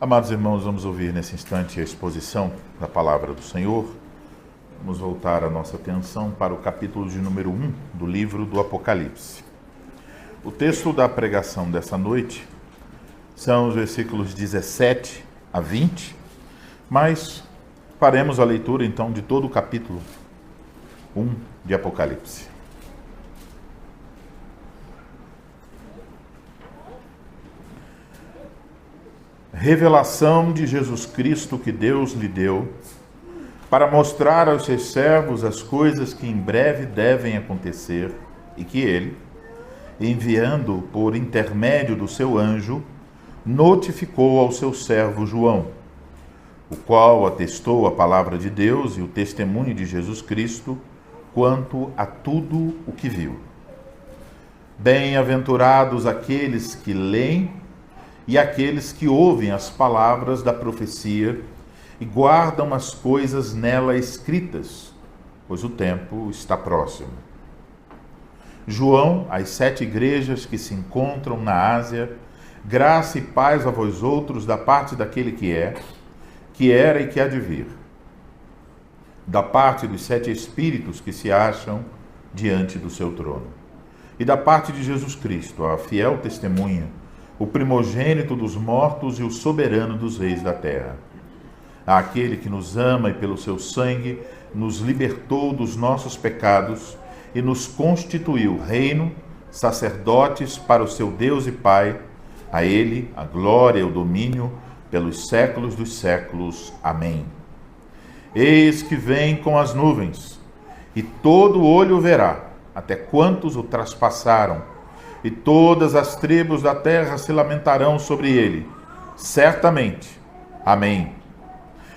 Amados irmãos, vamos ouvir nesse instante a exposição da palavra do Senhor. Vamos voltar a nossa atenção para o capítulo de número 1 do livro do Apocalipse. O texto da pregação dessa noite são os versículos 17 a 20, mas faremos a leitura então de todo o capítulo 1 de Apocalipse. Revelação de Jesus Cristo que Deus lhe deu, para mostrar aos seus servos as coisas que em breve devem acontecer, e que ele, enviando por intermédio do seu anjo, notificou ao seu servo João, o qual atestou a palavra de Deus e o testemunho de Jesus Cristo quanto a tudo o que viu. Bem-aventurados aqueles que leem e aqueles que ouvem as palavras da profecia e guardam as coisas nela escritas, pois o tempo está próximo. João, às 7 igrejas que se encontram na Ásia, graça e paz a vós outros da parte daquele que era e que há de vir, da parte dos 7 Espíritos que se acham diante do seu trono, e da parte de Jesus Cristo, a fiel testemunha, o primogênito dos mortos e o soberano dos reis da terra. Àquele que nos ama e pelo seu sangue nos libertou dos nossos pecados e nos constituiu reino, sacerdotes para o seu Deus e Pai, a ele a glória e o domínio pelos séculos dos séculos. Amém. Eis que vem com as nuvens, e todo olho verá, até quantos o traspassaram, e todas as tribos da terra se lamentarão sobre ele. Certamente. Amém.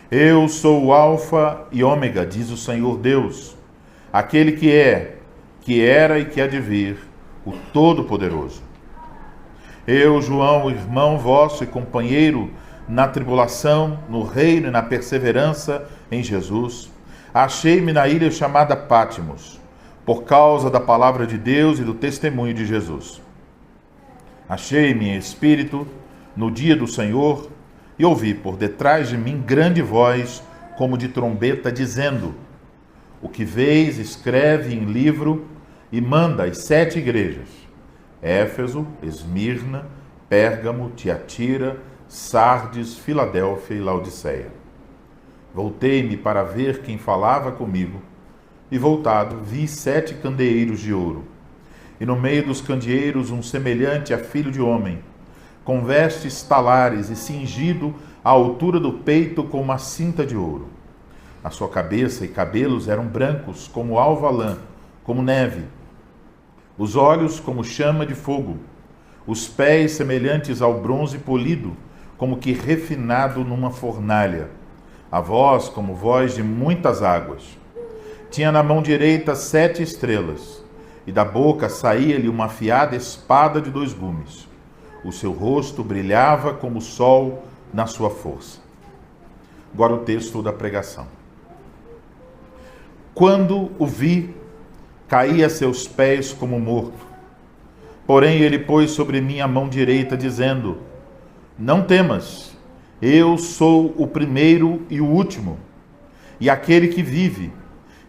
Eu sou o Alfa e Ômega, diz o Senhor Deus, aquele que é, que era e que há de vir, o Todo-Poderoso. Eu, João, irmão vosso e companheiro na tribulação, no reino e na perseverança em Jesus, achei-me na ilha chamada Pátimos, por causa da palavra de Deus e do testemunho de Jesus. Achei-me em espírito no dia do Senhor e ouvi por detrás de mim grande voz, como de trombeta, dizendo: o que vês, escreve em livro e manda às 7 igrejas: Éfeso, Esmirna, Pérgamo, Tiatira, Sardes, Filadélfia e Laodiceia. Voltei-me para ver quem falava comigo, e voltado, vi 7 candeeiros de ouro, e no meio dos candeeiros um semelhante a filho de homem, com vestes talares e cingido à altura do peito com uma cinta de ouro. A sua cabeça e cabelos eram brancos como alva lã, como neve, os olhos como chama de fogo, os pés semelhantes ao bronze polido, como que refinado numa fornalha, a voz como voz de muitas águas. Tinha na mão direita 7 estrelas, e da boca saía-lhe uma afiada espada de 2 gumes. O seu rosto brilhava como o sol na sua força. Agora o texto da pregação. Quando o vi, caí a seus pés como morto. Porém ele pôs sobre mim a mão direita, dizendo: não temas, eu sou o primeiro e o último, e aquele que vive.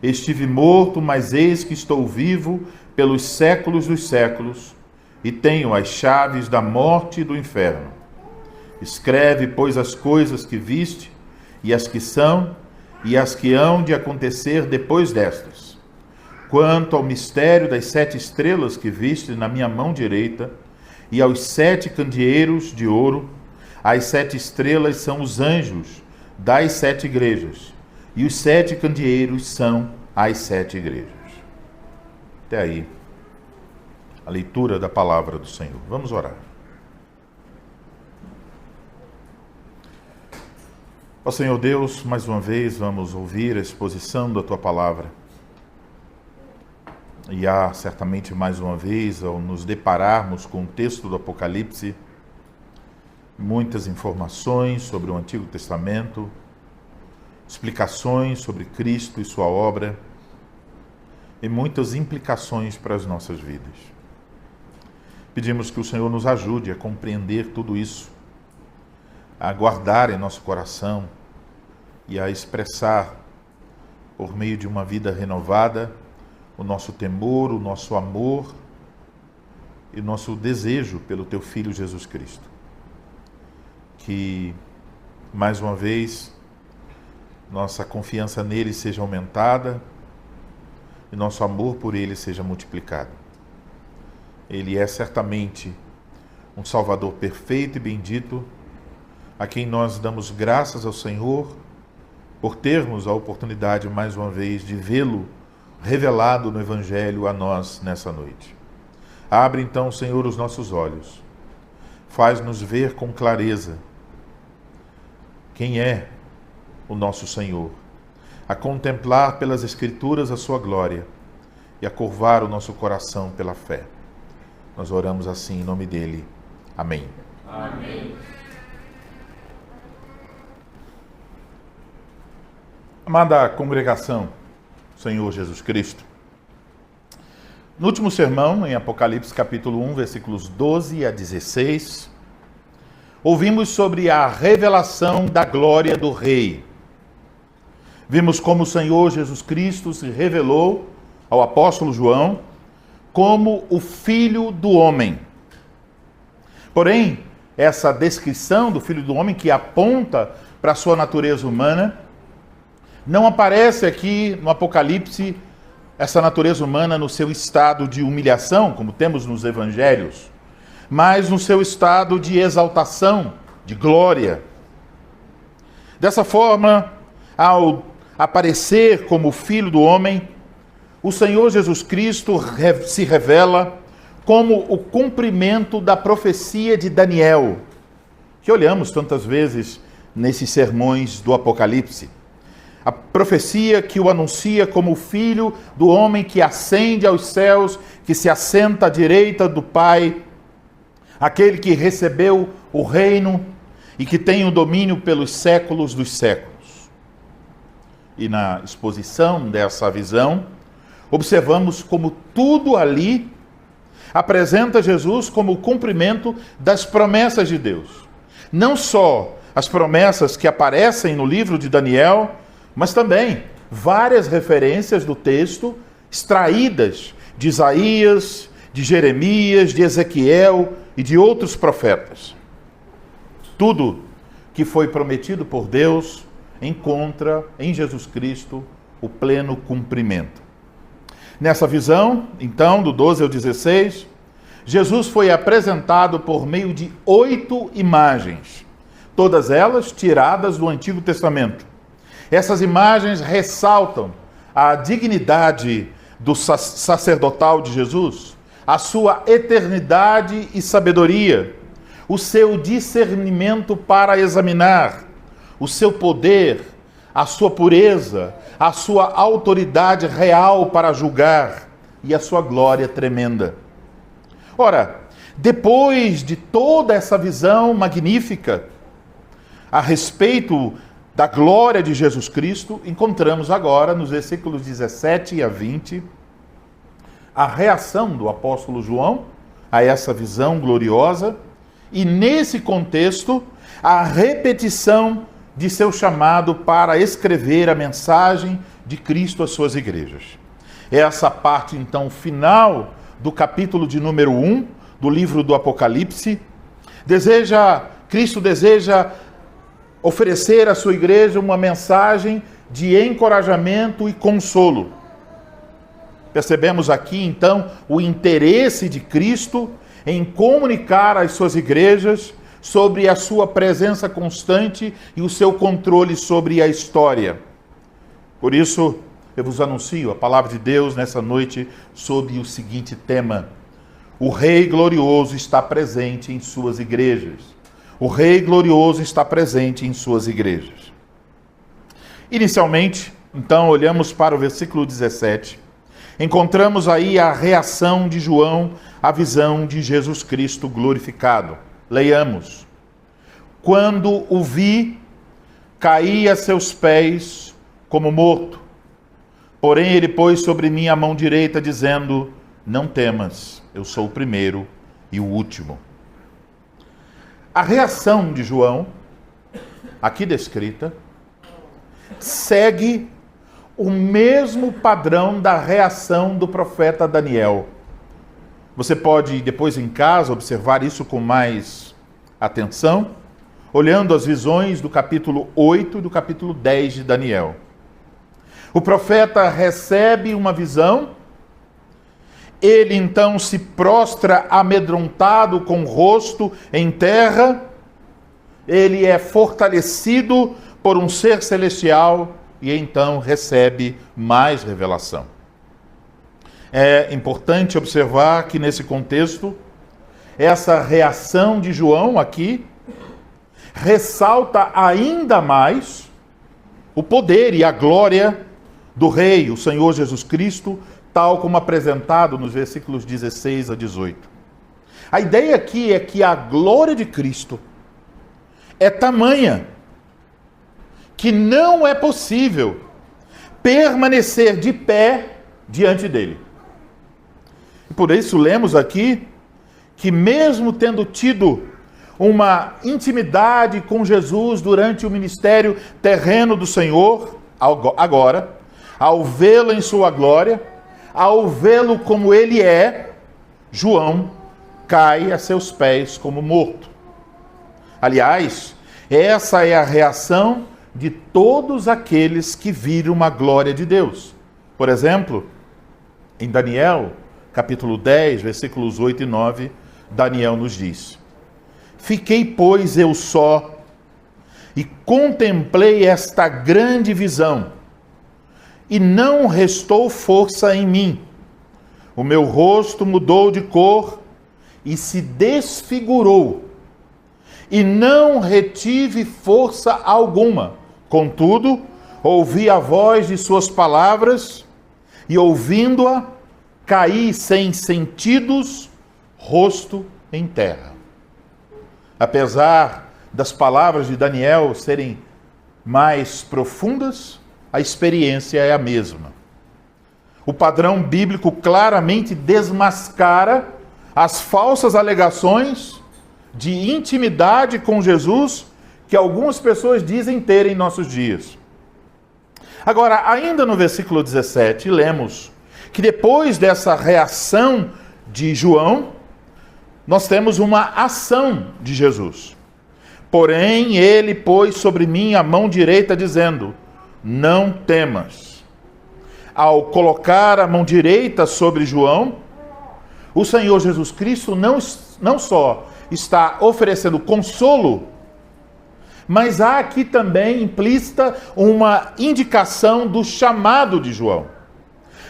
Estive morto, mas eis que estou vivo pelos séculos dos séculos, e tenho as chaves da morte e do inferno. Escreve, pois, as coisas que viste, e as que são, e as que hão de acontecer depois destas. Quanto ao mistério das 7 estrelas que viste na minha mão direita, e aos 7 candeeiros de ouro, as 7 estrelas são os anjos das 7 igrejas, e os 7 candeeiros são as 7 igrejas. Até aí, a leitura da palavra do Senhor. Vamos orar. Ó Senhor Deus, mais uma vez vamos ouvir a exposição da Tua palavra. E há certamente mais uma vez, ao nos depararmos com o texto do Apocalipse, muitas informações sobre o Antigo Testamento, explicações sobre Cristo e sua obra e muitas implicações para as nossas vidas. Pedimos que o Senhor nos ajude a compreender tudo isso, a guardar em nosso coração e a expressar, por meio de uma vida renovada, o nosso temor, o nosso amor e o nosso desejo pelo Teu Filho Jesus Cristo. Que, mais uma vez, nossa confiança nele seja aumentada e nosso amor por ele seja multiplicado. Ele é certamente um Salvador perfeito e bendito, a quem nós damos graças ao Senhor por termos a oportunidade, mais uma vez, de vê-lo revelado no Evangelho a nós nessa noite. Abre então, Senhor, os nossos olhos. Faz-nos ver com clareza quem é o nosso Senhor, a contemplar pelas Escrituras a sua glória e a curvar o nosso coração pela fé. Nós oramos assim em nome dele. Amém. Amém. Amada congregação, Senhor Jesus Cristo, no último sermão, em Apocalipse capítulo 1, versículos 12 a 16, ouvimos sobre a revelação da glória do Rei. Vimos como o Senhor Jesus Cristo se revelou ao apóstolo João como o Filho do Homem. Porém, essa descrição do Filho do Homem, que aponta para a sua natureza humana, não aparece aqui no Apocalipse essa natureza humana no seu estado de humilhação, como temos nos evangelhos, mas no seu estado de exaltação, de glória. Dessa forma, ao aparecer como Filho do Homem, o Senhor Jesus Cristo se revela como o cumprimento da profecia de Daniel, que olhamos tantas vezes nesses sermões do Apocalipse. A profecia que o anuncia como o Filho do Homem que ascende aos céus, que se assenta à direita do Pai, aquele que recebeu o reino e que tem o domínio pelos séculos dos séculos. E na exposição dessa visão, observamos como tudo ali apresenta Jesus como o cumprimento das promessas de Deus. Não só as promessas que aparecem no livro de Daniel, mas também várias referências do texto extraídas de Isaías, de Jeremias, de Ezequiel e de outros profetas. Tudo que foi prometido por Deus encontra em Jesus Cristo o pleno cumprimento. Nessa visão, então, do 12 ao 16, Jesus foi apresentado por meio de 8 imagens, todas elas tiradas do Antigo Testamento. Essas imagens ressaltam a dignidade do sacerdotal de Jesus, a sua eternidade e sabedoria, o seu discernimento para examinar, o seu poder, a sua pureza, a sua autoridade real para julgar e a sua glória tremenda. Ora, depois de toda essa visão magnífica a respeito da glória de Jesus Cristo, encontramos agora, nos versículos 17 a 20, a reação do apóstolo João a essa visão gloriosa e, nesse contexto, a repetição de seu chamado para escrever a mensagem de Cristo às suas igrejas. Essa parte, então, final do capítulo de número 1 do livro do Apocalipse, Cristo deseja oferecer à sua igreja uma mensagem de encorajamento e consolo. Percebemos aqui, então, o interesse de Cristo em comunicar às suas igrejas sobre a sua presença constante e o seu controle sobre a história. Por isso, eu vos anuncio a palavra de Deus nessa noite sob o seguinte tema: o Rei glorioso está presente em suas igrejas. O Rei glorioso está presente em suas igrejas. Inicialmente, então, olhamos para o versículo 17. Encontramos aí a reação de João à visão de Jesus Cristo glorificado. Leiamos. Quando o vi, caí a seus pés como morto. Porém, ele pôs sobre mim a mão direita, dizendo: não temas, eu sou o primeiro e o último. A reação de João aqui descrita, segue o mesmo padrão da reação do profeta Daniel. Você pode, depois em casa, observar isso com mais atenção, olhando as visões do capítulo 8 e do capítulo 10 de Daniel. O profeta recebe uma visão, ele então se prostra amedrontado com o rosto em terra, ele é fortalecido por um ser celestial e então recebe mais revelação. É importante observar que nesse contexto, essa reação de João aqui ressalta ainda mais o poder e a glória do Rei, o Senhor Jesus Cristo, tal como apresentado nos versículos 16 a 18. A ideia aqui é que a glória de Cristo é tamanha que não é possível permanecer de pé diante dele. E por isso lemos aqui que mesmo tendo tido uma intimidade com Jesus durante o ministério terreno do Senhor, agora, ao vê-lo em sua glória, ao vê-lo como ele é, João cai a seus pés como morto. Aliás, essa é a reação de todos aqueles que viram a glória de Deus. Por exemplo, em Daniel, capítulo 10, versículos 8 e 9, Daniel nos diz: Fiquei, pois, eu só, e contemplei esta grande visão, e não restou força em mim. O meu rosto mudou de cor e se desfigurou, e não retive força alguma. Contudo, ouvi a voz de suas palavras, e ouvindo-a, caí sem sentidos, rosto em terra. Apesar das palavras de Daniel serem mais profundas, a experiência é a mesma. O padrão bíblico claramente desmascara as falsas alegações de intimidade com Jesus que algumas pessoas dizem ter em nossos dias. Agora, ainda no versículo 17, lemos que depois dessa reação de João, nós temos uma ação de Jesus. Porém, ele pôs sobre mim a mão direita, dizendo: Não temas. Ao colocar a mão direita sobre João, o Senhor Jesus Cristo não só está oferecendo consolo, mas há aqui também implícita uma indicação do chamado de João.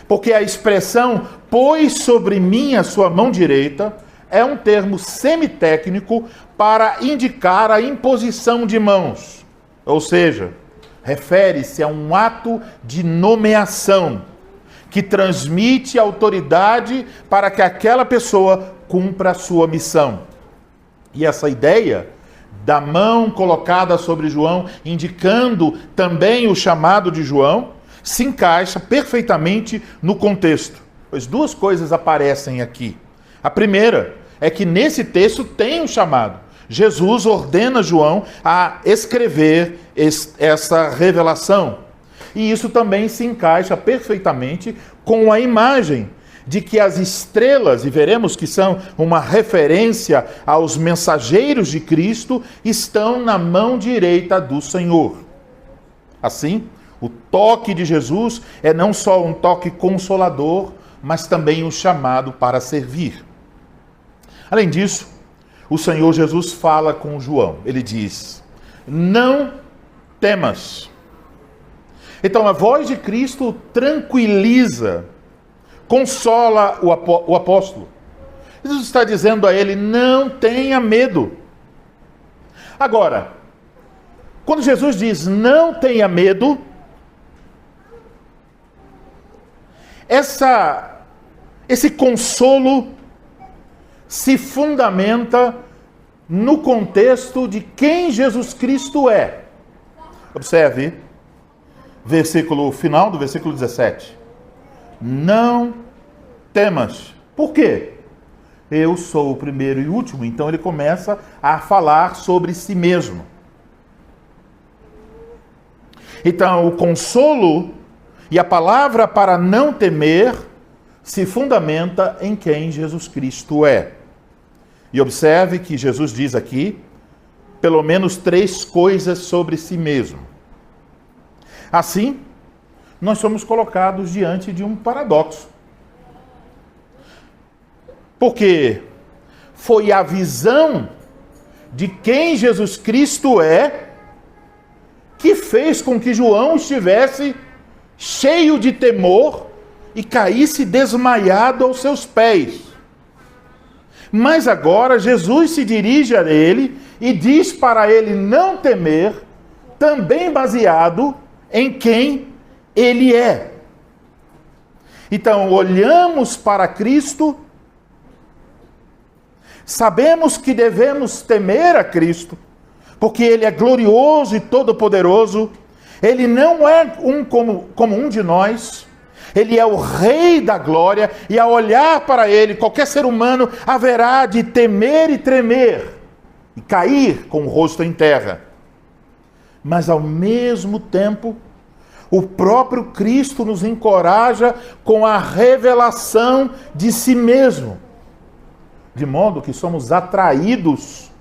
Porque a expressão pôs sobre mim a sua mão direita é um termo semitécnico para indicar a imposição de mãos. Ou seja, refere-se a um ato de nomeação que transmite autoridade para que aquela pessoa cumpra a sua missão. E essa ideia da mão colocada sobre João, indicando também o chamado de João, se encaixa perfeitamente no contexto. Pois duas coisas aparecem aqui. A primeira é que nesse texto tem um chamado. Jesus ordena João a escrever essa revelação. E isso também se encaixa perfeitamente com a imagem de que as estrelas, e veremos que são uma referência aos mensageiros de Cristo, estão na mão direita do Senhor. Assim, o toque de Jesus é não só um toque consolador, mas também um chamado para servir. Além disso, o Senhor Jesus fala com João. Ele diz: Não temas. Então a voz de Cristo tranquiliza, consola o apóstolo. Jesus está dizendo a ele: não tenha medo. Agora, quando Jesus diz não tenha medo, esse consolo se fundamenta no contexto de quem Jesus Cristo é. Observe, final do versículo 17. Não temas. Por quê? Eu sou o primeiro e último. Então ele começa a falar sobre si mesmo. Então, o consolo e a palavra para não temer se fundamenta em quem Jesus Cristo é. E observe que Jesus diz aqui pelo menos 3 coisas sobre si mesmo. Assim, nós somos colocados diante de um paradoxo. Porque foi a visão de quem Jesus Cristo é que fez com que João estivesse cheio de temor e caísse desmaiado aos seus pés. Mas agora Jesus se dirige a ele e diz para ele não temer, também baseado em quem ele é. Então, olhamos para Cristo, sabemos que devemos temer a Cristo, porque Ele é glorioso e todo-poderoso. Ele não é como um de nós. Ele é o Rei da glória, e ao olhar para Ele, qualquer ser humano haverá de temer e tremer, e cair com o rosto em terra. Mas ao mesmo tempo, o próprio Cristo nos encoraja com a revelação de si mesmo, de modo que somos atraídos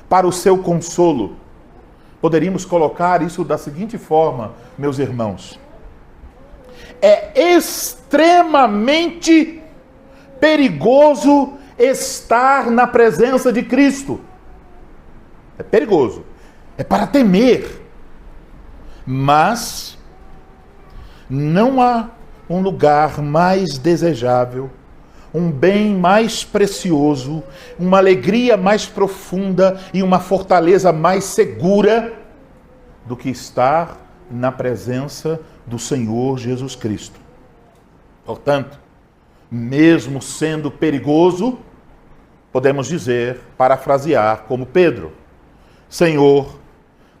para o seu consolo. Poderíamos colocar isso da seguinte forma, meus irmãos: é extremamente perigoso estar na presença de Cristo. É perigoso, é para temer. Mas não há um lugar mais desejável, um bem mais precioso, uma alegria mais profunda e uma fortaleza mais segura do que estar na presença do Senhor Jesus Cristo. Portanto, mesmo sendo perigoso, podemos dizer, parafrasear como Pedro: Senhor,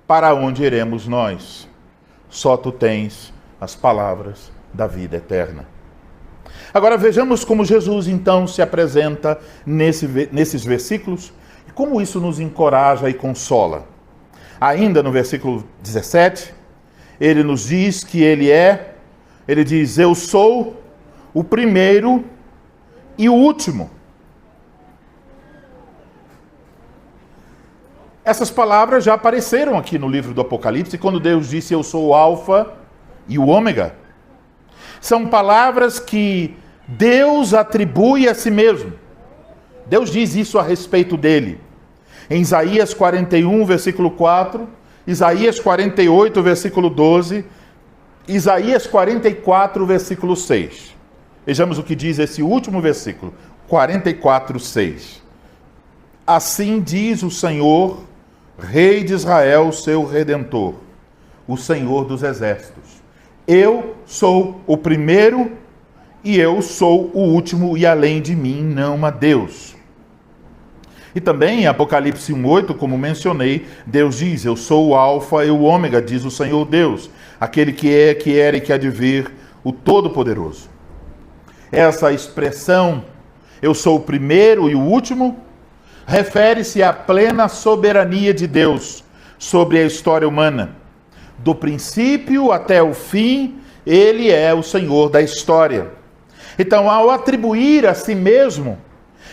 para onde iremos nós? Só tu tens as palavras da vida eterna. Agora vejamos como Jesus então se apresenta nesses versículos e como isso nos encoraja e consola. Ainda no versículo 17, ele nos diz que ele diz: eu sou o primeiro e o último. Essas palavras já apareceram aqui no livro do Apocalipse, quando Deus disse: eu sou o Alfa e o Ômega. São palavras que Deus atribui a si mesmo. Deus diz isso a respeito dele. Em Isaías 41, versículo 4, Isaías 48, versículo 12, Isaías 44, versículo 6. Vejamos o que diz esse último versículo, 44, 6. Assim diz o Senhor, Rei de Israel, seu Redentor, o Senhor dos Exércitos: eu sou o primeiro e eu sou o último, e além de mim não há Deus. E também em Apocalipse 1:8, como mencionei, Deus diz: eu sou o Alfa e o Ômega, diz o Senhor Deus, aquele que é, que era e que há de vir, o Todo-Poderoso. Essa expressão, eu sou o primeiro e o último, refere-se à plena soberania de Deus sobre a história humana. Do princípio até o fim, Ele é o Senhor da história. Então, ao atribuir a si mesmo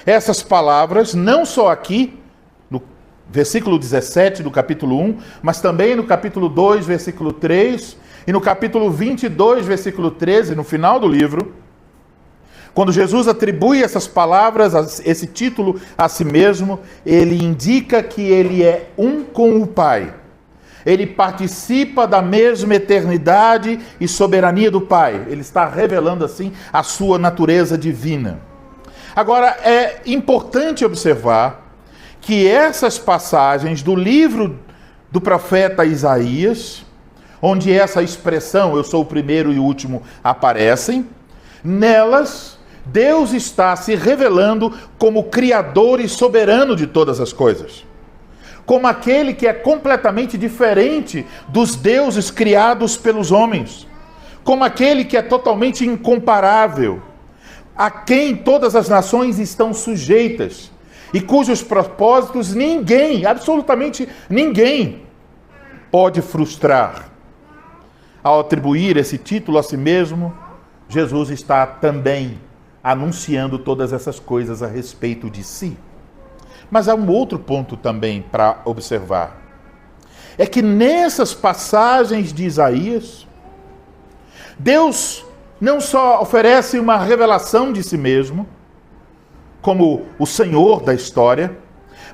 essas palavras, não só aqui, no versículo 17 do capítulo 1, mas também no capítulo 2, versículo 3, e no capítulo 22, versículo 13, no final do livro, quando Jesus atribui essas palavras, esse título a si mesmo, ele indica que ele é um com o Pai. Ele participa da mesma eternidade e soberania do Pai. Ele está revelando assim a sua natureza divina. Agora, é importante observar que essas passagens do livro do profeta Isaías, onde essa expressão, eu sou o primeiro e o último, aparecem, nelas Deus está se revelando como Criador e soberano de todas as coisas, como aquele que é completamente diferente dos deuses criados pelos homens, como aquele que é totalmente incomparável, a quem todas as nações estão sujeitas e cujos propósitos ninguém, absolutamente ninguém, pode frustrar. ao atribuir esse título a si mesmo, Jesus está também anunciando todas essas coisas a respeito de si. Mas há um outro ponto também para observar. É que nessas passagens de Isaías, Deus não só oferece uma revelação de si mesmo, como o Senhor da história,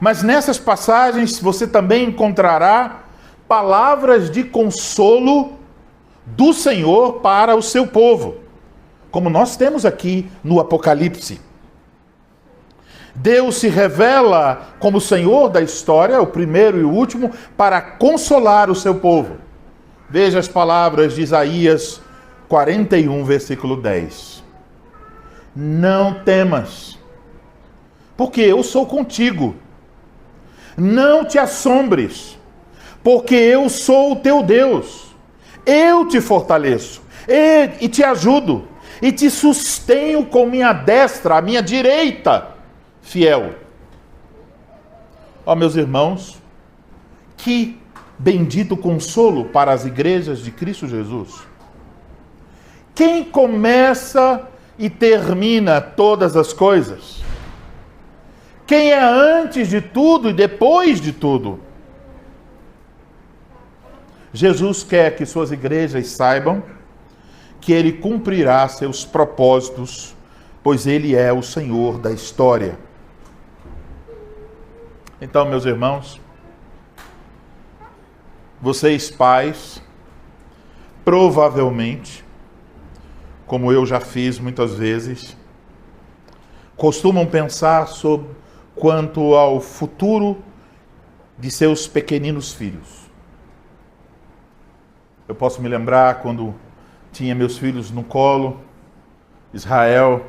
mas nessas passagens você também encontrará palavras de consolo do Senhor para o seu povo, como nós temos aqui no Apocalipse. Deus se revela como o Senhor da história, o primeiro e o último, para consolar o seu povo. Veja as palavras de Isaías 41, versículo 10. Não temas, porque eu sou contigo. Não te assombres, porque eu sou o teu Deus. Eu te fortaleço e te ajudo, e te sustenho com minha destra, a minha direita, fiel. Ó, meus irmãos, que bendito consolo para as igrejas de Cristo Jesus. Quem começa e termina todas as coisas? Quem é antes de tudo e depois de tudo? Jesus quer que suas igrejas saibam que Ele cumprirá seus propósitos, pois Ele é o Senhor da história. Então, meus irmãos, vocês pais, provavelmente, como eu já fiz muitas vezes, costumam pensar quanto ao futuro de seus pequeninos filhos. Eu posso me lembrar quando tinha meus filhos no colo, Israel,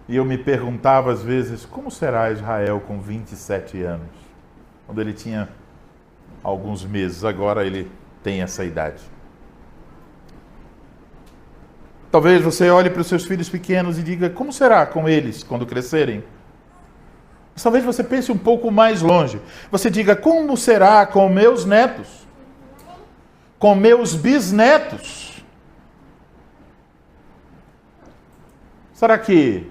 e eu me perguntava às vezes, como será Israel com 27 anos? Quando ele tinha alguns meses, agora ele tem essa idade. Talvez você olhe para os seus filhos pequenos e diga, como será com eles quando crescerem? Mas talvez você pense um pouco mais longe. Você diga, como será com meus netos? Com meus bisnetos? Será que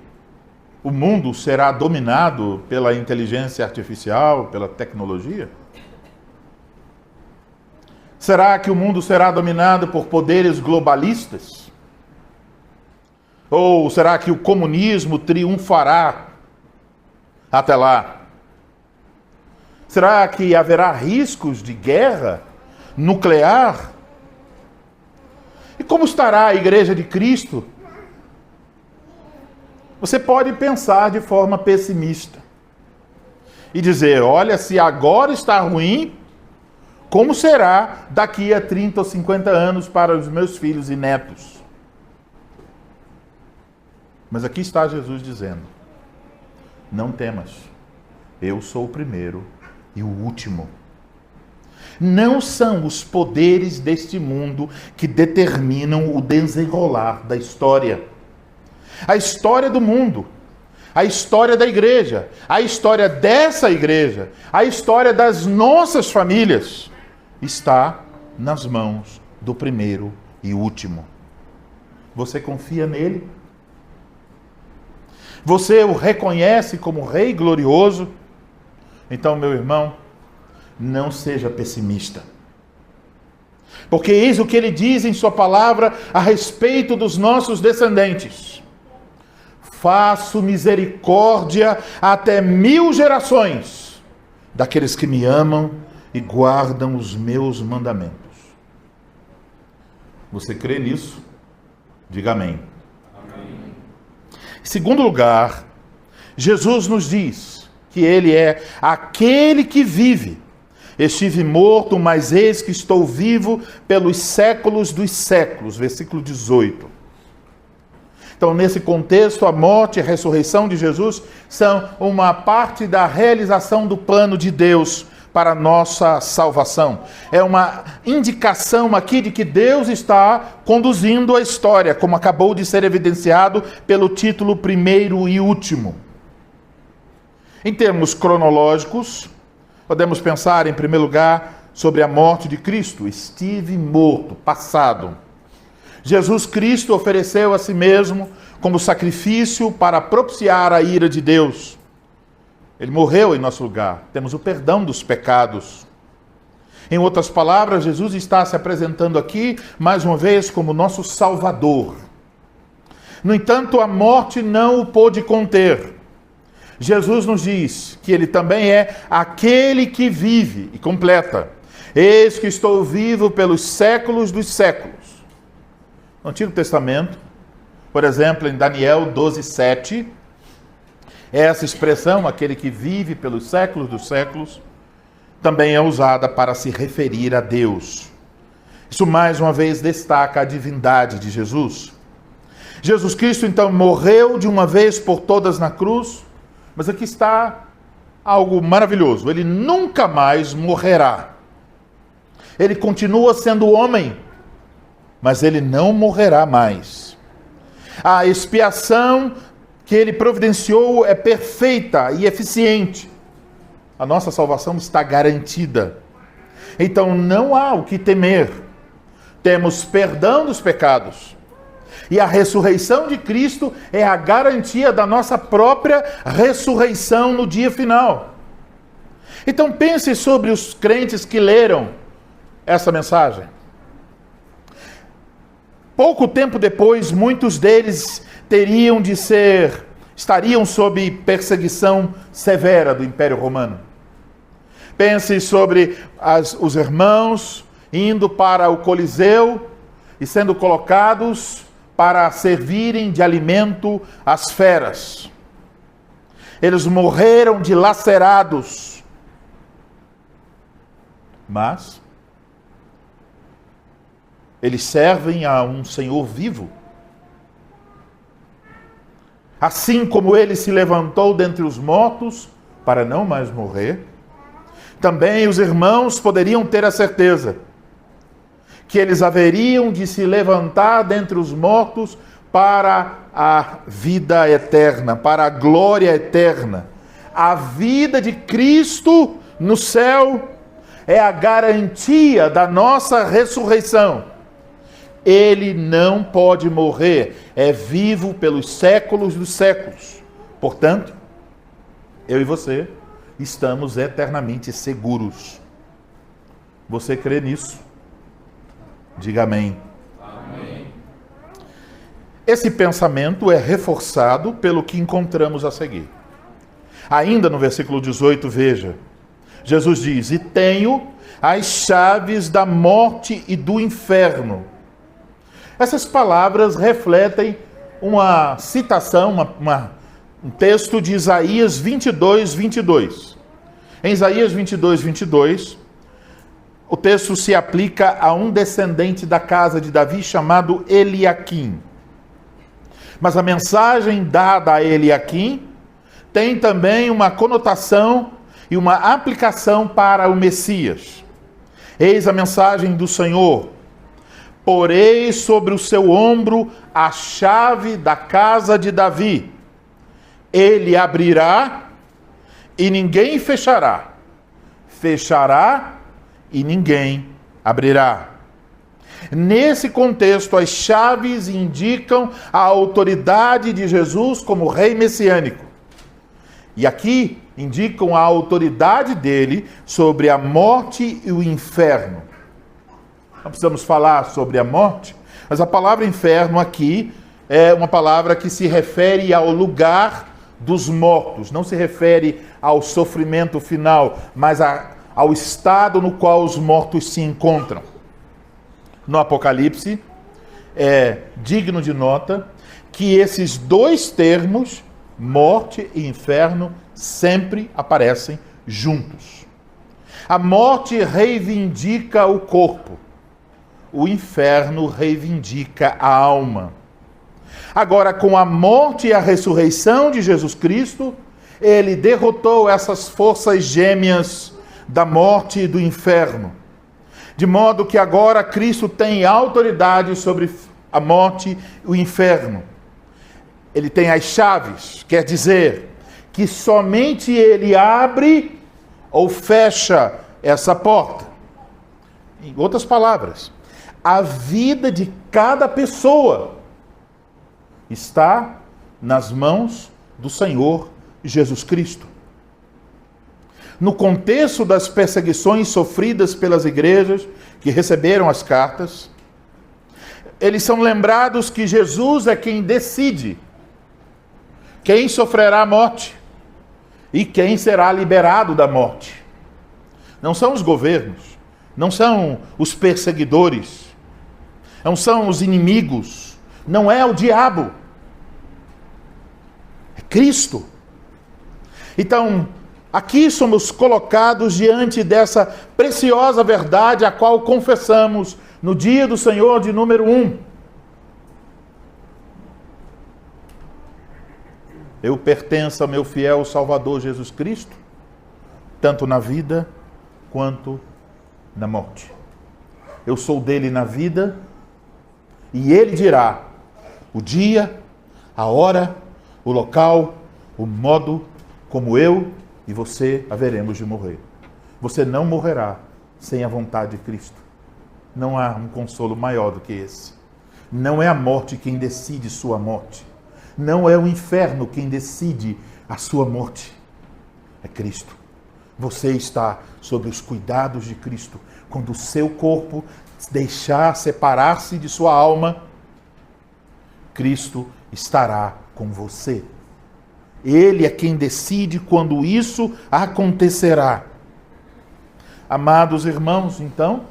o mundo será dominado pela inteligência artificial, pela tecnologia? Será que o mundo será dominado por poderes globalistas? Ou será que o comunismo triunfará até lá? Será que haverá riscos de guerra nuclear? E como estará a Igreja de Cristo? Você pode pensar de forma pessimista e dizer, olha, se agora está ruim, como será daqui a 30 ou 50 anos para os meus filhos e netos? Mas aqui está Jesus dizendo, não temas, eu sou o primeiro e o último. Não são os poderes deste mundo que determinam o desenrolar da história. A história do mundo, a história da igreja, a história dessa igreja, a história das nossas famílias, está nas mãos do primeiro e último. Você confia nele? Você o reconhece como Rei glorioso? Então, meu irmão, não seja pessimista. Porque eis o que ele diz em sua palavra a respeito dos nossos descendentes. Faço misericórdia até 1000 gerações daqueles que me amam e guardam os meus mandamentos. Você crê nisso? Diga amém. Em segundo lugar, Jesus nos diz que Ele é aquele que vive. Estive morto, mas eis que estou vivo pelos séculos dos séculos. Versículo 18. Então, nesse contexto, a morte e a ressurreição de Jesus são uma parte da realização do plano de Deus para a nossa salvação. É uma indicação aqui de que Deus está conduzindo a história, como acabou de ser evidenciado pelo título primeiro e último. Em termos cronológicos, podemos pensar, em primeiro lugar, sobre a morte de Cristo. Estive morto, passado. Jesus Cristo ofereceu a si mesmo como sacrifício para propiciar a ira de Deus. Ele morreu em nosso lugar. Temos o perdão dos pecados. Em outras palavras, Jesus está se apresentando aqui, mais uma vez, como nosso Salvador. No entanto, a morte não o pôde conter. Jesus nos diz que ele também é aquele que vive, e completa: eis que estou vivo pelos séculos dos séculos. No Antigo Testamento, por exemplo, em Daniel 12:7, essa expressão, aquele que vive pelos séculos dos séculos, também é usada para se referir a Deus. Isso mais uma vez destaca a divindade de Jesus. Jesus Cristo então morreu de uma vez por todas na cruz, mas aqui está algo maravilhoso: ele nunca mais morrerá. Ele continua sendo homem, mas ele não morrerá mais. A expiação que ele providenciou é perfeita e eficiente. A nossa salvação está garantida. Então não há o que temer. Temos perdão dos pecados. E a ressurreição de Cristo é a garantia da nossa própria ressurreição no dia final. Então pense sobre os crentes que leram essa mensagem. Pouco tempo depois, muitos deles estariam sob perseguição severa do Império Romano. Pense sobre os irmãos indo para o Coliseu e sendo colocados para servirem de alimento às feras. Eles morreram dilacerados. Mas eles servem a um Senhor vivo. Assim como ele se levantou dentre os mortos para não mais morrer, também os irmãos poderiam ter a certeza que eles haveriam de se levantar dentre os mortos para a vida eterna, para a glória eterna. A vida de Cristo no céu é a garantia da nossa ressurreição. Ele não pode morrer, é vivo pelos séculos dos séculos. Portanto, eu e você estamos eternamente seguros. Você crê nisso? Diga amém. Amém. Esse pensamento é reforçado pelo que encontramos a seguir. Ainda no versículo 18, veja, Jesus diz: e tenho as chaves da morte e do inferno. Essas palavras refletem uma citação, um texto de Isaías 22, 22. Em Isaías 22, 22, o texto se aplica a um descendente da casa de Davi chamado Eliaquim. Mas a mensagem dada a Eliaquim tem também uma conotação e uma aplicação para o Messias. Eis a mensagem do Senhor: porei sobre o seu ombro a chave da casa de Davi. Ele abrirá e ninguém fechará. Fechará e ninguém abrirá. Nesse contexto, as chaves indicam a autoridade de Jesus como rei messiânico. E aqui indicam a autoridade dele sobre a morte e o inferno. Não precisamos falar sobre a morte, mas a palavra inferno aqui é uma palavra que se refere ao lugar dos mortos. Não se refere ao sofrimento final, mas ao estado no qual os mortos se encontram. No Apocalipse, é digno de nota que esses dois termos, morte e inferno, sempre aparecem juntos. A morte reivindica o corpo. O inferno reivindica a alma. Agora, com a morte e a ressurreição de Jesus Cristo, ele derrotou essas forças gêmeas da morte e do inferno. De modo que agora Cristo tem autoridade sobre a morte e o inferno. Ele tem as chaves, quer dizer que somente ele abre ou fecha essa porta. Em outras palavras, a vida de cada pessoa está nas mãos do Senhor Jesus Cristo. No contexto das perseguições sofridas pelas igrejas que receberam as cartas, eles são lembrados que Jesus é quem decide quem sofrerá a morte e quem será liberado da morte. Não são os governos, não são os perseguidores, não são os inimigos, não é o diabo, é Cristo. Então, aqui somos colocados diante dessa preciosa verdade a qual confessamos no dia do Senhor de número 1. Eu pertenço ao meu fiel Salvador Jesus Cristo, tanto na vida quanto na morte. Eu sou dele na vida e ele dirá o dia, a hora, o local, o modo como eu e você haveremos de morrer. Você não morrerá sem a vontade de Cristo. Não há um consolo maior do que esse. Não é a morte quem decide sua morte. Não é o inferno quem decide a sua morte. É Cristo. Você está sob os cuidados de Cristo. Quando o seu corpo deixar separar-se de sua alma, Cristo estará com você. Ele é quem decide quando isso acontecerá. Amados irmãos, então,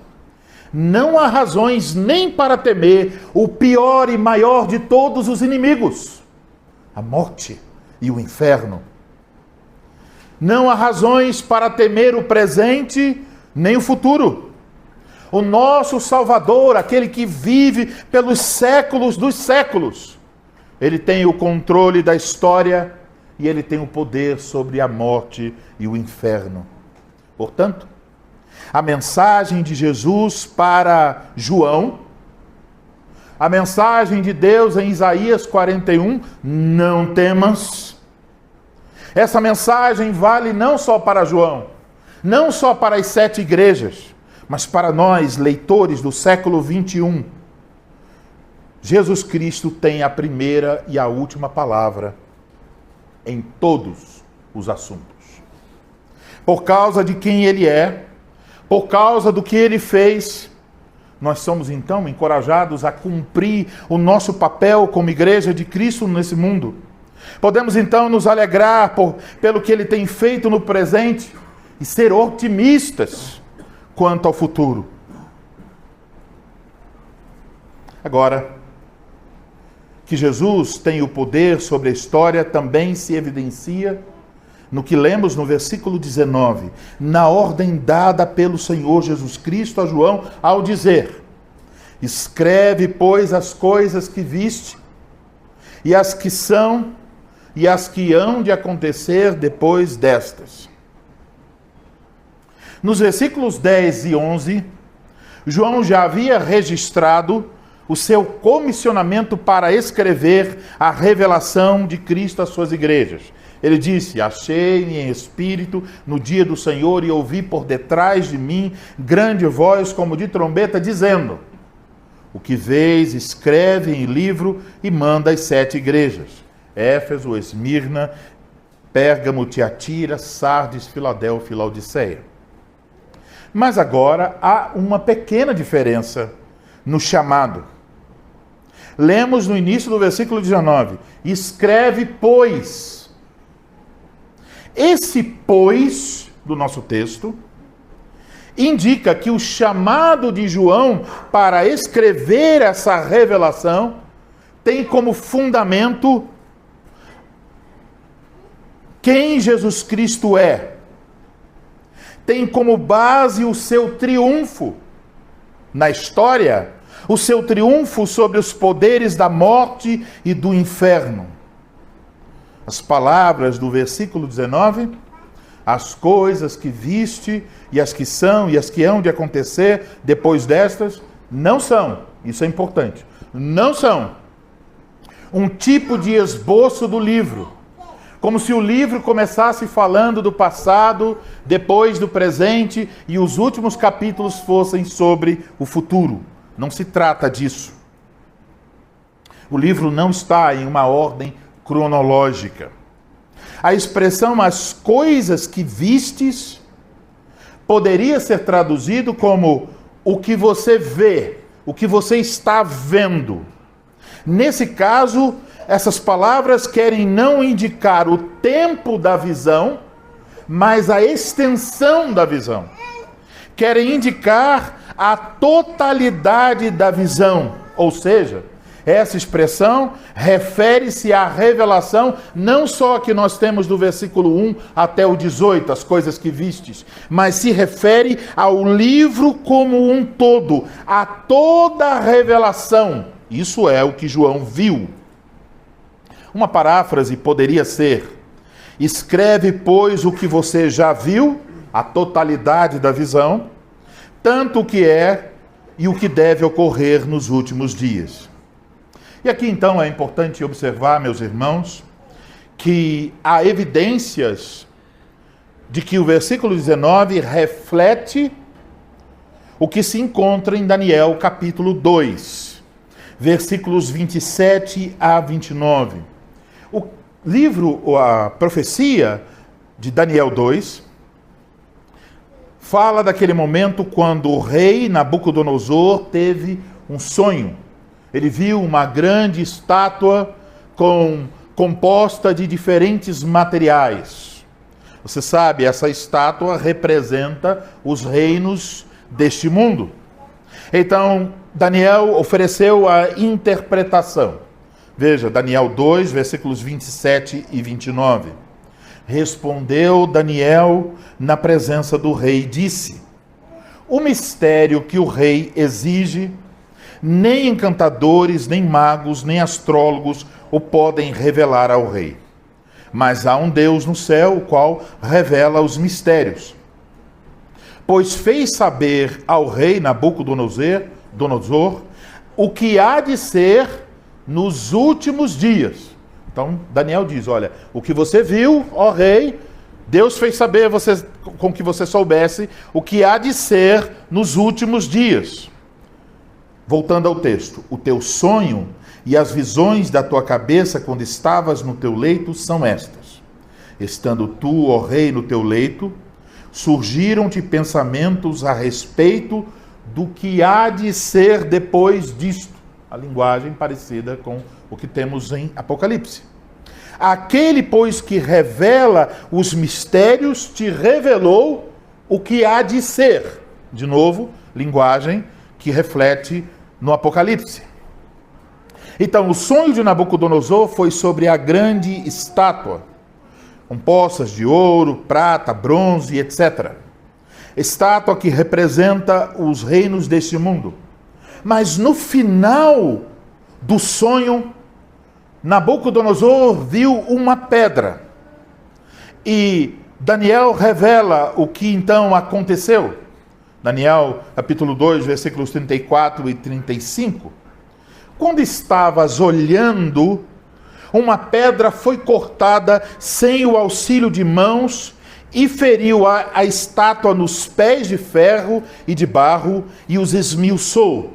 não há razões nem para temer o pior e maior de todos os inimigos, a morte e o inferno. Não há razões para temer o presente nem o futuro. O nosso Salvador, aquele que vive pelos séculos dos séculos, ele tem o controle da história e ele tem o poder sobre a morte e o inferno. Portanto, a mensagem de Jesus para João, a mensagem de Deus em Isaías 41, não temas. Essa mensagem vale não só para João, não só para as 7 igrejas, mas para nós, leitores do século 21. Jesus Cristo tem a primeira e a última palavra em todos os assuntos. Por causa de quem ele é, por causa do que ele fez, nós somos então encorajados a cumprir o nosso papel como igreja de Cristo nesse mundo. Podemos então nos alegrar pelo que ele tem feito no presente e ser otimistas quanto ao futuro. Agora, que Jesus tem o poder sobre a história também se evidencia no que lemos no versículo 19, na ordem dada pelo Senhor Jesus Cristo a João ao dizer: escreve, pois, as coisas que viste, e as que são, e as que hão de acontecer depois destas. Nos versículos 10 e 11, João já havia registrado o seu comissionamento para escrever a revelação de Cristo às suas igrejas. Ele disse: achei-me em espírito no dia do Senhor e ouvi por detrás de mim grande voz como de trombeta, dizendo: o que vês, escreve em livro e manda às 7 igrejas: Éfeso, Esmirna, Pérgamo, Tiatira, Sardes, Filadélfia e Laodiceia. Mas agora há uma pequena diferença no chamado. Lemos no início do versículo 19: escreve, pois. Esse pois, do nosso texto, indica que o chamado de João para escrever essa revelação tem como fundamento quem Jesus Cristo é. Tem como base o seu triunfo na história, o seu triunfo sobre os poderes da morte e do inferno. As palavras do versículo 19, as coisas que viste, e as que são, e as que hão de acontecer depois destas, não são, isso é importante, não são um tipo de esboço do livro, Como se o livro começasse falando do passado, depois do presente, e os últimos capítulos fossem sobre o futuro. Não se trata disso. O livro não está em uma ordem cronológica. A expressão "as coisas que vistes" poderia ser traduzido como o que você vê, o que você está vendo. Nesse caso, essas palavras querem não indicar o tempo da visão, mas a extensão da visão. Querem indicar a totalidade da visão, ou seja, essa expressão refere-se à revelação não só que nós temos do versículo 1 até o 18, as coisas que vistes, mas se refere ao livro como um todo, a toda a revelação. Isso é o que João viu. Uma paráfrase poderia ser: escreve, pois, o que você já viu, a totalidade da visão, tanto o que é e o que deve ocorrer nos últimos dias. E aqui então é importante observar, meus irmãos, que há evidências de que o versículo 19 reflete o que se encontra em Daniel capítulo 2, versículos 27 a 29. O livro, a profecia de Daniel 2, fala daquele momento quando o rei Nabucodonosor teve um sonho. Ele viu uma grande estátua composta de diferentes materiais. Você sabe, essa estátua representa os reinos deste mundo. Então, Daniel ofereceu a interpretação. Veja, Daniel 2, versículos 27 e 29. Respondeu Daniel na presença do rei e disse: o mistério que o rei exige, nem encantadores, nem magos, nem astrólogos o podem revelar ao rei. Mas há um Deus no céu, o qual revela os mistérios. Pois fez saber ao rei Nabucodonosor o que há de ser nos últimos dias. Então, Daniel diz, olha, o que você viu, ó rei, Deus fez saber com que você soubesse o que há de ser nos últimos dias. Voltando ao texto, o teu sonho e as visões da tua cabeça quando estavas no teu leito são estas. Estando tu, ó rei, no teu leito, surgiram-te pensamentos a respeito do que há de ser depois disto. A linguagem parecida com o que temos em Apocalipse. Aquele, pois, que revela os mistérios, te revelou o que há de ser. De novo, linguagem que reflete no Apocalipse. Então, o sonho de Nabucodonosor foi sobre a grande estátua, com poças de ouro, prata, bronze, etc. Estátua que representa os reinos deste mundo. Mas no final do sonho, Nabucodonosor viu uma pedra. E Daniel revela o que então aconteceu. Daniel, capítulo 2, versículos 34 e 35. Quando estavas olhando, uma pedra foi cortada sem o auxílio de mãos e feriu a estátua nos pés de ferro e de barro e os esmiuçou.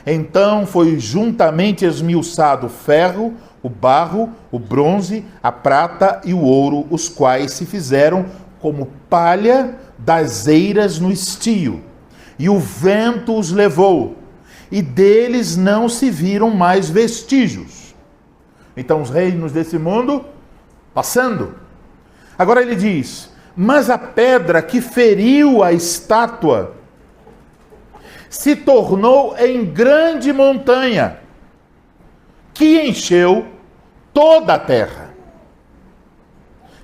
Então foi juntamente esmiuçado o ferro, o barro, o bronze, a prata e o ouro, os quais se fizeram como palha das eiras no estio, e o vento os levou, e deles não se viram mais vestígios. Então os reinos desse mundo passando. Agora ele diz, mas a pedra que feriu a estátua se tornou em grande montanha, que encheu toda a terra.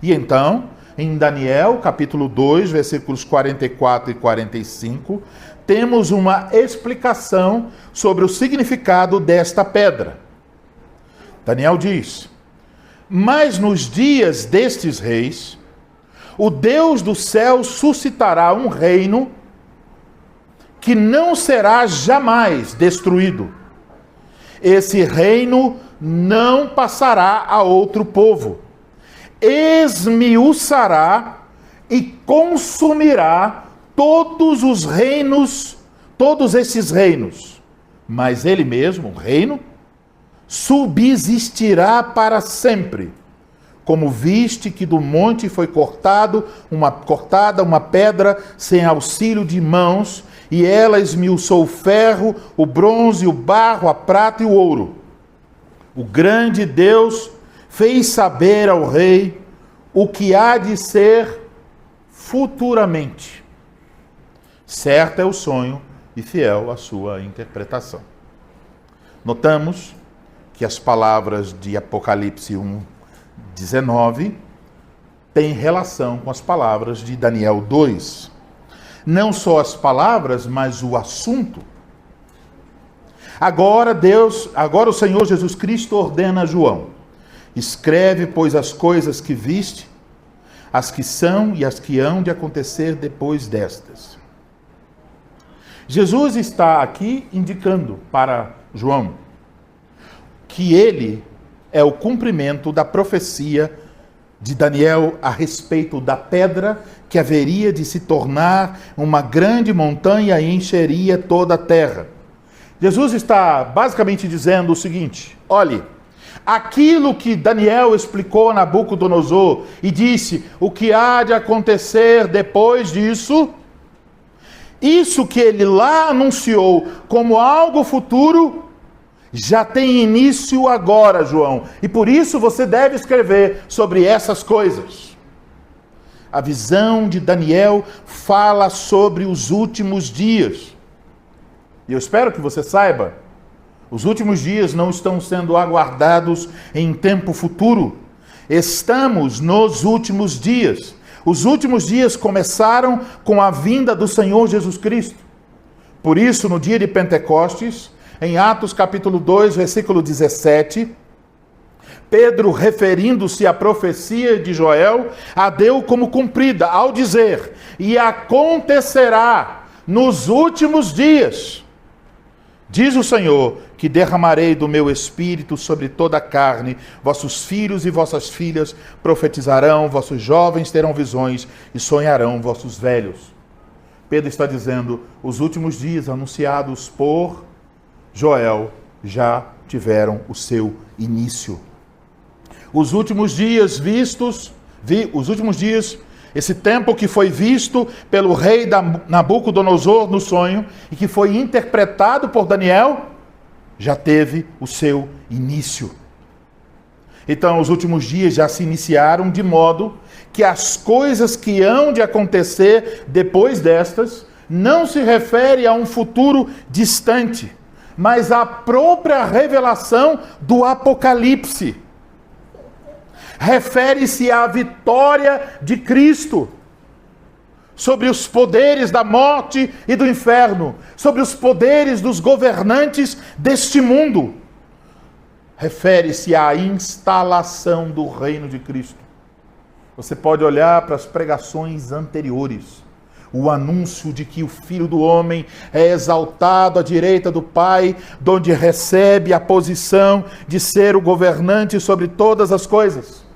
E então, em Daniel, capítulo 2, versículos 44 e 45, temos uma explicação sobre o significado desta pedra. Daniel diz, mas nos dias destes reis, o Deus do céu suscitará um reino que não será jamais destruído. Esse reino não passará a outro povo. esmiuçará e consumirá todos os reinos, todos esses reinos. Mas ele mesmo, o reino, subsistirá para sempre. Como viste que do monte foi cortada uma pedra sem auxílio de mãos, e ela esmiuçou o ferro, o bronze, o barro, a prata e o ouro. O grande Deus fez saber ao rei o que há de ser futuramente. Certo é o sonho e fiel a sua interpretação. Notamos que as palavras de Apocalipse 1:19 têm relação com as palavras de Daniel 2. Não só as palavras, mas o assunto. Agora o Senhor Jesus Cristo ordena a João: escreve, pois, as coisas que viste, as que são e as que hão de acontecer depois destas. Jesus está aqui indicando para João que ele é o cumprimento da profecia de Daniel a respeito da pedra que haveria de se tornar uma grande montanha e encheria toda a terra. Jesus está basicamente dizendo o seguinte: olhe, aquilo que Daniel explicou a Nabucodonosor e disse o que há de acontecer depois disso, isso que ele lá anunciou como algo futuro, já tem início agora, João. E por isso você deve escrever sobre essas coisas. A visão de Daniel fala sobre os últimos dias. E eu espero que você saiba, os últimos dias não estão sendo aguardados em tempo futuro. Estamos nos últimos dias. Os últimos dias começaram com a vinda do Senhor Jesus Cristo. Por isso, no dia de Pentecostes, em Atos capítulo 2, versículo 17, Pedro, referindo-se à profecia de Joel, a deu como cumprida, ao dizer: e acontecerá nos últimos dias, diz o Senhor, que derramarei do meu espírito sobre toda a carne, vossos filhos e vossas filhas profetizarão, vossos jovens terão visões e sonharão vossos velhos. Pedro está dizendo, os últimos dias anunciados por Joel já tiveram o seu início. Os últimos dias esse tempo que foi visto pelo rei Nabucodonosor no sonho e que foi interpretado por Daniel, já teve o seu início. Então, os últimos dias já se iniciaram de modo que as coisas que hão de acontecer depois destas não se refere a um futuro distante, mas à própria revelação do Apocalipse. Refere-se à vitória de Cristo sobre os poderes da morte e do inferno, sobre os poderes dos governantes deste mundo. Refere-se à instalação do reino de Cristo. Você pode olhar para as pregações anteriores, o anúncio de que o Filho do Homem é exaltado à direita do Pai, donde recebe a posição de ser o governante sobre todas as coisas.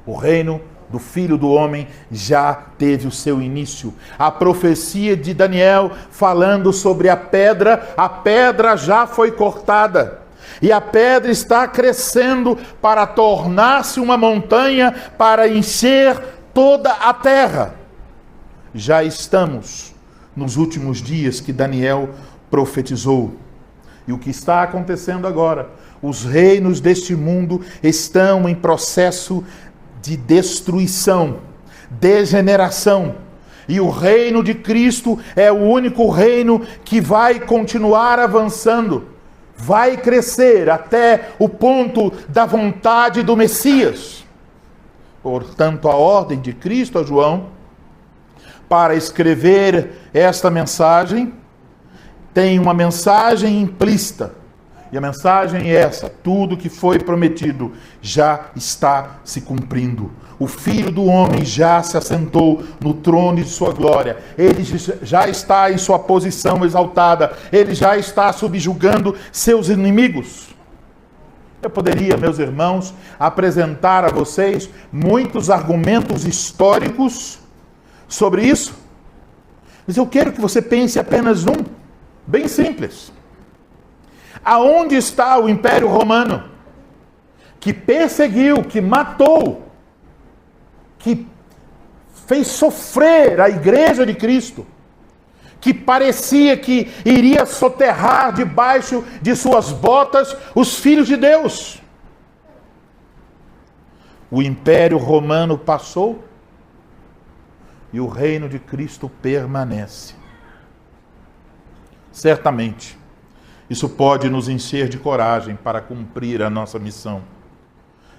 O reino do Filho do Homem já teve o seu início. A profecia de Daniel falando sobre a pedra já foi cortada. E a pedra está crescendo para tornar-se uma montanha, para encher toda a terra. Já estamos nos últimos dias que Daniel profetizou. E o que está acontecendo agora? Os reinos deste mundo estão em processo de destruição, degeneração. E o reino de Cristo é o único reino que vai continuar avançando, vai crescer até o ponto da vontade do Messias. Portanto, a ordem de Cristo a João para escrever esta mensagem tem uma mensagem implícita. E a mensagem é essa: tudo que foi prometido já está se cumprindo. O Filho do Homem já se assentou no trono de sua glória. Ele já está em sua posição exaltada. Ele já está subjugando seus inimigos. Eu poderia, meus irmãos, apresentar a vocês muitos argumentos históricos sobre isso. Mas eu quero que você pense apenas num, bem simples. Aonde está o Império Romano? Que perseguiu, que matou, que fez sofrer a Igreja de Cristo, que parecia que iria soterrar debaixo de suas botas os filhos de Deus. O Império Romano passou e o reino de Cristo permanece. Certamente, isso pode nos encher de coragem para cumprir a nossa missão.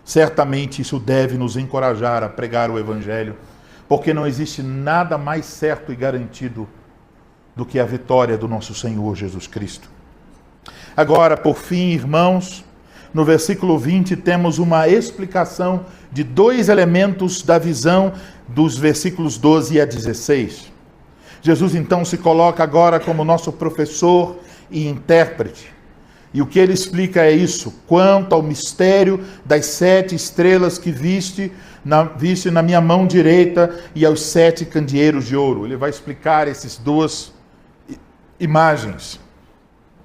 Certamente, isso deve nos encorajar a pregar o Evangelho, porque não existe nada mais certo e garantido do que a vitória do nosso Senhor Jesus Cristo. Agora, por fim, irmãos, no versículo 20 temos uma explicação de dois elementos da visão dos versículos 12 a 16. Jesus então se coloca agora como nosso professor e intérprete. E o que ele explica é isso: quanto ao mistério das 7 estrelas que viste na minha mão direita e aos 7 candeeiros de ouro. Ele vai explicar essas duas imagens.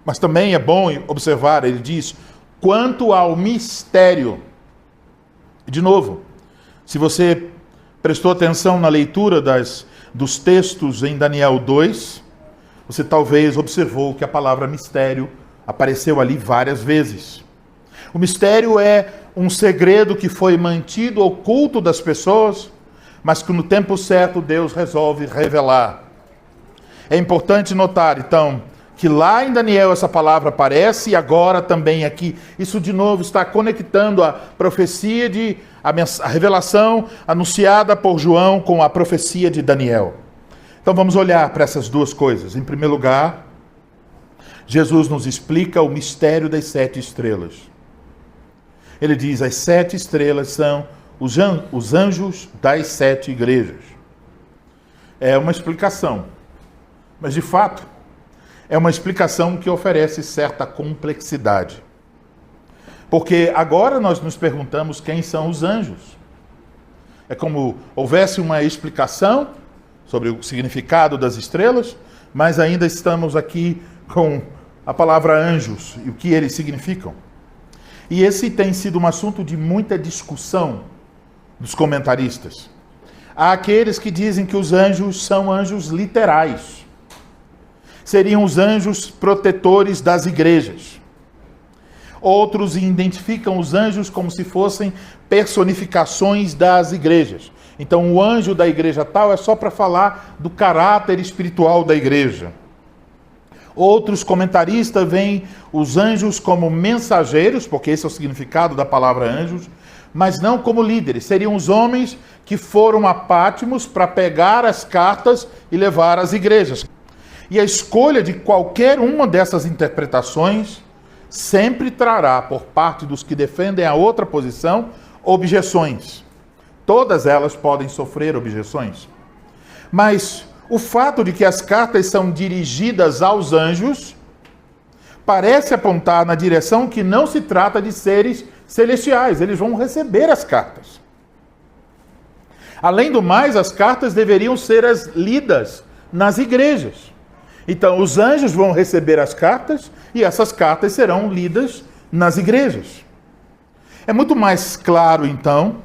Mas também é bom observar, ele diz, quanto ao mistério. De novo, se você prestou atenção na leitura dos textos em Daniel 2, você talvez observou que a palavra mistério apareceu ali várias vezes. O mistério é um segredo que foi mantido oculto das pessoas, mas que no tempo certo Deus resolve revelar. É importante notar, então, que lá em Daniel essa palavra aparece e agora também aqui. Isso de novo está conectando a profecia a revelação anunciada por João com a profecia de Daniel. Então vamos olhar para essas duas coisas. Em primeiro lugar, Jesus nos explica o mistério das 7 estrelas. Ele diz, as 7 estrelas são os anjos das 7 igrejas. É uma explicação, mas de fato é uma explicação que oferece certa complexidade. Porque agora nós nos perguntamos quem são os anjos. É como houvesse uma explicação sobre o significado das estrelas, mas ainda estamos aqui com a palavra anjos e o que eles significam. E esse tem sido um assunto de muita discussão dos comentaristas. Há aqueles que dizem que os anjos são anjos literais. Seriam os anjos protetores das igrejas. Outros identificam os anjos como se fossem personificações das igrejas. Então, o anjo da igreja tal é só para falar do caráter espiritual da igreja. Outros comentaristas veem os anjos como mensageiros, porque esse é o significado da palavra anjos, mas não como líderes. Seriam os homens que foram a Patmos para pegar as cartas e levar às igrejas. E a escolha de qualquer uma dessas interpretações sempre trará, por parte dos que defendem a outra posição, objeções. Todas elas podem sofrer objeções. Mas o fato de que as cartas são dirigidas aos anjos parece apontar na direção que não se trata de seres celestiais. Eles vão receber as cartas. Além do mais, as cartas deveriam ser lidas nas igrejas. Então, os anjos vão receber as cartas e essas cartas serão lidas nas igrejas. É muito mais claro, então,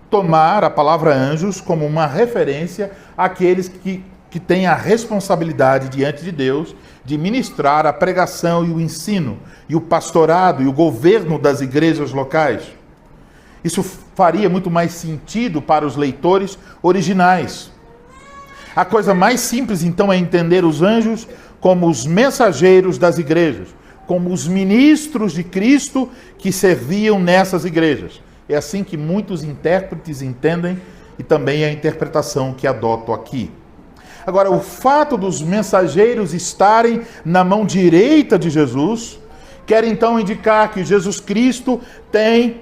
tomar a palavra anjos como uma referência àqueles que têm a responsabilidade diante de Deus de ministrar a pregação e o ensino, e o pastorado e o governo das igrejas locais. Isso faria muito mais sentido para os leitores originais. A coisa mais simples, então, é entender os anjos como os mensageiros das igrejas, como os ministros de Cristo que serviam nessas igrejas. É assim que muitos intérpretes entendem e também é a interpretação que adoto aqui. Agora, o fato dos mensageiros estarem na mão direita de Jesus quer então indicar que Jesus Cristo tem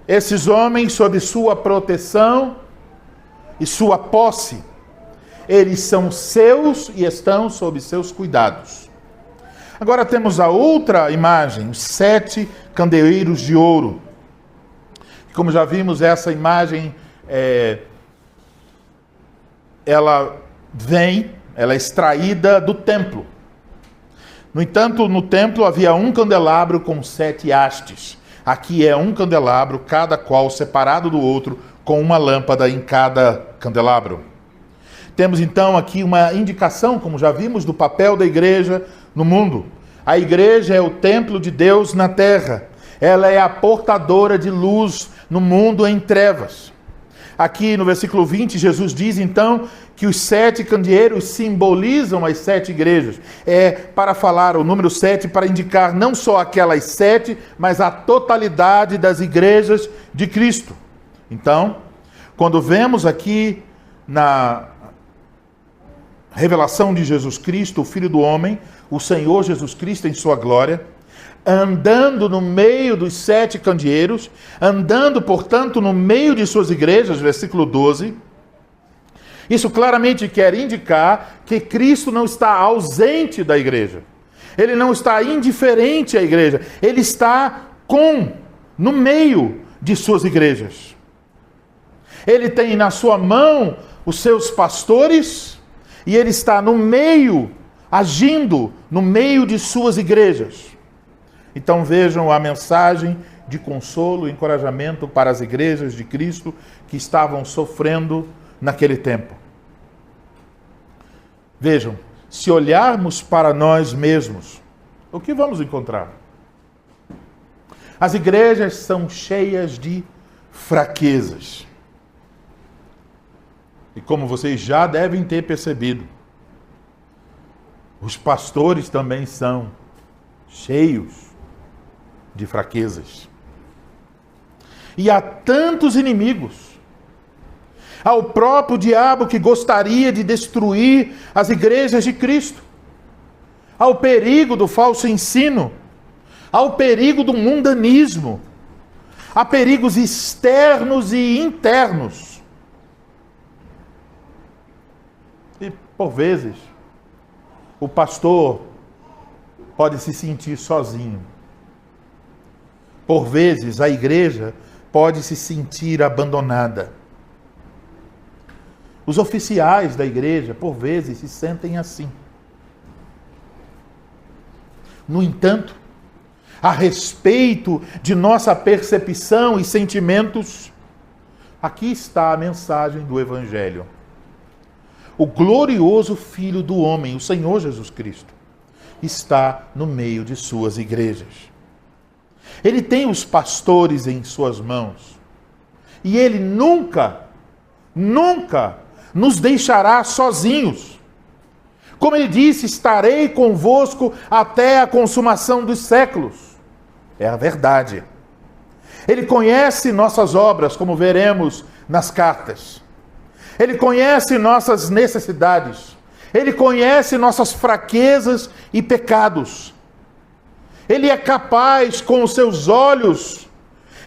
esses homens sob sua proteção e sua posse. Eles são seus e estão sob seus cuidados. Agora temos a outra imagem, os 7 candeeiros de ouro. Como já vimos, essa imagem, ela é extraída do templo. No entanto, no templo havia um candelabro com 7 hastes. Aqui é um candelabro, cada qual separado do outro, com uma lâmpada em cada candelabro. Temos então aqui uma indicação, como já vimos, do papel da igreja no mundo. A igreja é o templo de Deus na terra. Ela é a portadora de luz no mundo em trevas. Aqui no versículo 20, Jesus diz então que os 7 candeeiros simbolizam as 7 igrejas. É para falar o número 7 para indicar não só aquelas 7, mas a totalidade das igrejas de Cristo. Então, quando vemos aqui na revelação de Jesus Cristo, o Filho do Homem, o Senhor Jesus Cristo em sua glória, andando no meio dos 7 candeeiros, andando, portanto, no meio de suas igrejas, versículo 12, isso claramente quer indicar que Cristo não está ausente da igreja. Ele não está indiferente à igreja. Ele está no meio de suas igrejas. Ele tem na sua mão os seus pastores e ele está no meio, agindo no meio de suas igrejas. Então vejam a mensagem de consolo e encorajamento para as igrejas de Cristo que estavam sofrendo naquele tempo. Vejam, se olharmos para nós mesmos, o que vamos encontrar? As igrejas são cheias de fraquezas. E como vocês já devem ter percebido, os pastores também são cheios de fraquezas. E há tantos inimigos. Há o próprio diabo que gostaria de destruir as igrejas de Cristo. Há o perigo do falso ensino. Há o perigo do mundanismo. Há perigos externos e internos. E, por vezes, o pastor pode se sentir sozinho. Por vezes, a igreja pode se sentir abandonada. Os oficiais da igreja, por vezes, se sentem assim. No entanto, a respeito de nossa percepção e sentimentos, aqui está a mensagem do Evangelho. O glorioso Filho do Homem, o Senhor Jesus Cristo, está no meio de suas igrejas. Ele tem os pastores em suas mãos. E ele nunca nos deixará sozinhos. Como ele disse, estarei convosco até a consumação dos séculos. É a verdade. Ele conhece nossas obras, como veremos nas cartas. Ele conhece nossas necessidades. Ele conhece nossas fraquezas e pecados. Ele é capaz, com os seus olhos,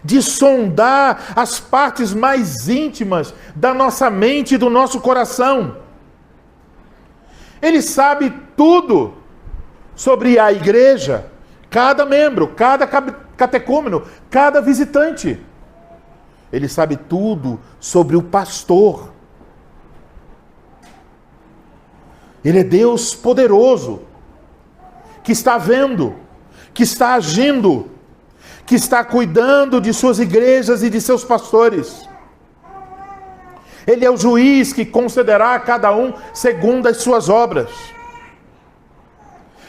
de sondar as partes mais íntimas da nossa mente e do nosso coração. Ele sabe tudo sobre a igreja, cada membro, cada catecúmeno, cada visitante. Ele sabe tudo sobre o pastor. Ele é Deus poderoso, que está vendo, que está agindo, que está cuidando de suas igrejas e de seus pastores. Ele é o juiz que concederá a cada um segundo as suas obras.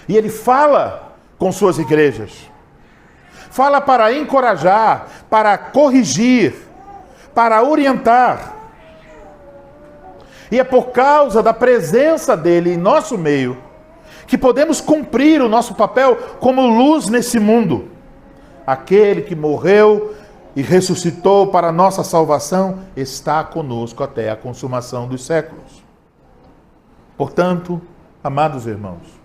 E ele fala com suas igrejas. Fala para encorajar, para corrigir, para orientar. E é por causa da presença dele em nosso meio que podemos cumprir o nosso papel como luz nesse mundo. Aquele que morreu e ressuscitou para a nossa salvação está conosco até a consumação dos séculos. Portanto, amados irmãos,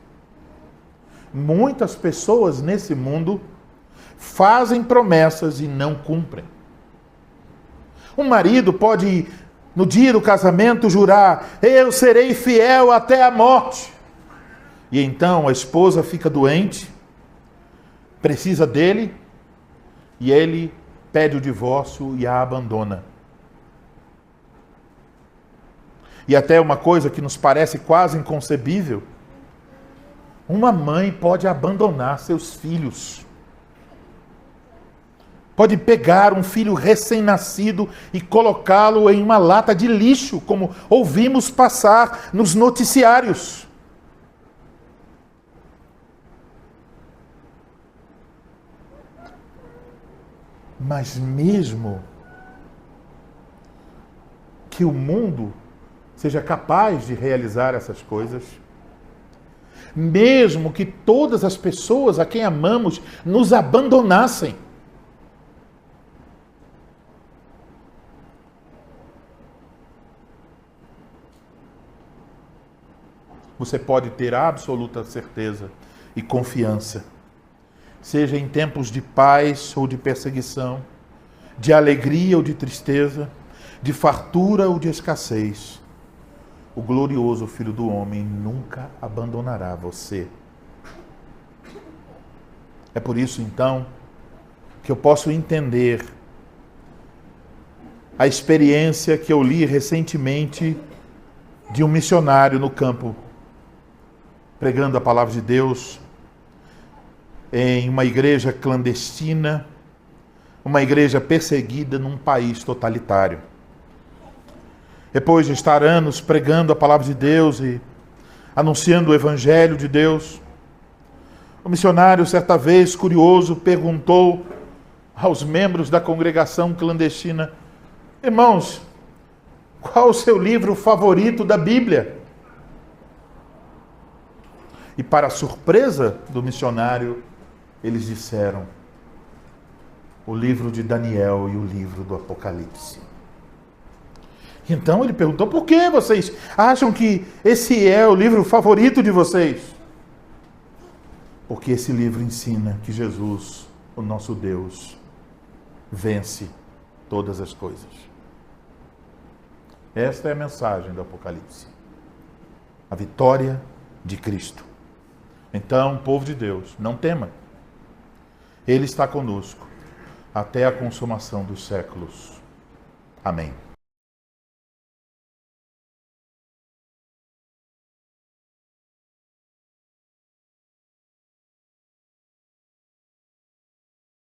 muitas pessoas nesse mundo fazem promessas e não cumprem. Um marido pode, no dia do casamento, jurar: eu serei fiel até a morte. E então a esposa fica doente, precisa dele, e ele pede o divórcio e a abandona. E até uma coisa que nos parece quase inconcebível: uma mãe pode abandonar seus filhos. Pode pegar um filho recém-nascido e colocá-lo em uma lata de lixo, como ouvimos passar nos noticiários. Mas mesmo que o mundo seja capaz de realizar essas coisas, mesmo que todas as pessoas a quem amamos nos abandonassem, você pode ter absoluta certeza e confiança, seja em tempos de paz ou de perseguição, de alegria ou de tristeza, de fartura ou de escassez, o glorioso Filho do Homem nunca abandonará você. É por isso, então, que eu posso entender a experiência que eu li recentemente de um missionário no campo, pregando a palavra de Deus em uma igreja clandestina, uma igreja perseguida num país totalitário. Depois de estar anos pregando a palavra de Deus e anunciando o evangelho de Deus, o missionário, certa vez, curioso, perguntou aos membros da congregação clandestina: irmãos, qual o seu livro favorito da Bíblia? E para a surpresa do missionário, eles disseram: o livro de Daniel e o livro do Apocalipse. Então ele perguntou: por que vocês acham que esse é o livro favorito de vocês? Porque esse livro ensina que Jesus, o nosso Deus, vence todas as coisas. Esta é a mensagem do Apocalipse. A vitória de Cristo. Então, povo de Deus, não tema. Ele está conosco até a consumação dos séculos. Amém.